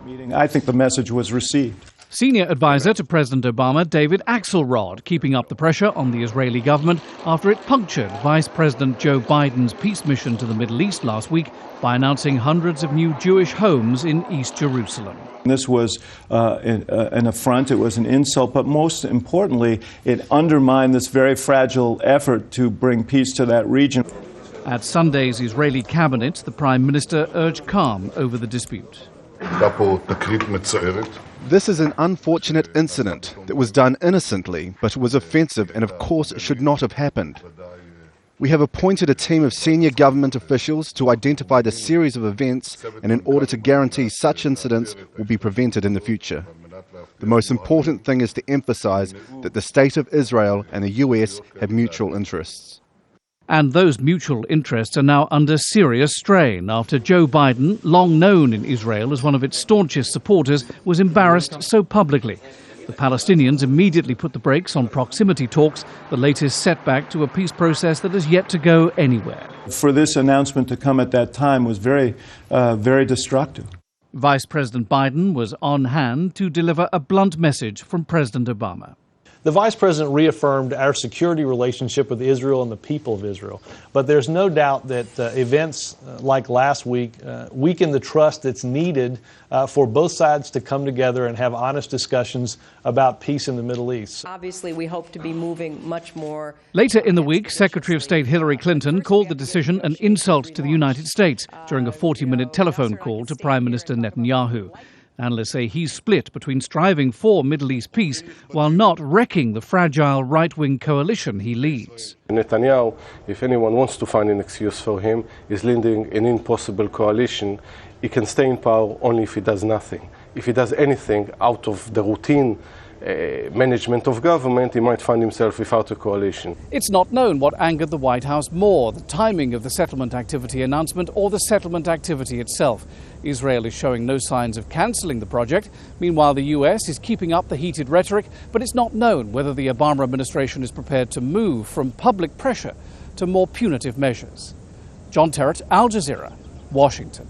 meeting. I think the message was received. Senior advisor to President Obama, David Axelrod, keeping up the pressure on the Israeli government after it punctured Vice President Joe Biden's peace mission to the Middle East last week by announcing hundreds of new Jewish homes in East Jerusalem. This was an affront, it was an insult, but most importantly, it undermined this very fragile effort to bring peace to that region. At Sunday's Israeli cabinet, the Prime Minister urged calm over the dispute. This is an unfortunate incident that was done innocently, but was offensive and of course should not have happened. We have appointed a team of senior government officials to identify the series of events and in order to guarantee such incidents will be prevented in the future. The most important thing is to emphasize that the State of Israel and the US have mutual interests. And those mutual interests are now under serious strain after Joe Biden, long known in Israel as one of its staunchest supporters, was embarrassed so publicly. The Palestinians immediately put the brakes on proximity talks, the latest setback to a peace process that has yet to go anywhere. For this announcement to come at that time was very destructive. Vice President Biden was on hand to deliver a blunt message from President Obama. The Vice President reaffirmed our security relationship with Israel and the people of Israel. But there's no doubt that events like last week weaken the trust that's needed for both sides to come together and have honest discussions about peace in the Middle East. Obviously, we hope to be moving much more. Later in the week, Secretary of State Hillary Clinton called the decision an insult to the United States during a 40-minute telephone call to Prime Minister Netanyahu. Analysts say he's split between striving for Middle East peace while not wrecking the fragile right-wing coalition he leads. Netanyahu, if anyone wants to find an excuse for him, is leading an impossible coalition. He can stay in power only if he does nothing. If he does anything out of the routine management of government, he might find himself without a coalition. It's not known what angered the White House more, the timing of the settlement activity announcement or the settlement activity itself. Israel is showing no signs of cancelling the project. Meanwhile, the US is keeping up the heated rhetoric, but it's not known whether the Obama administration is prepared to move from public pressure to more punitive measures. John Terrett, Al Jazeera, Washington.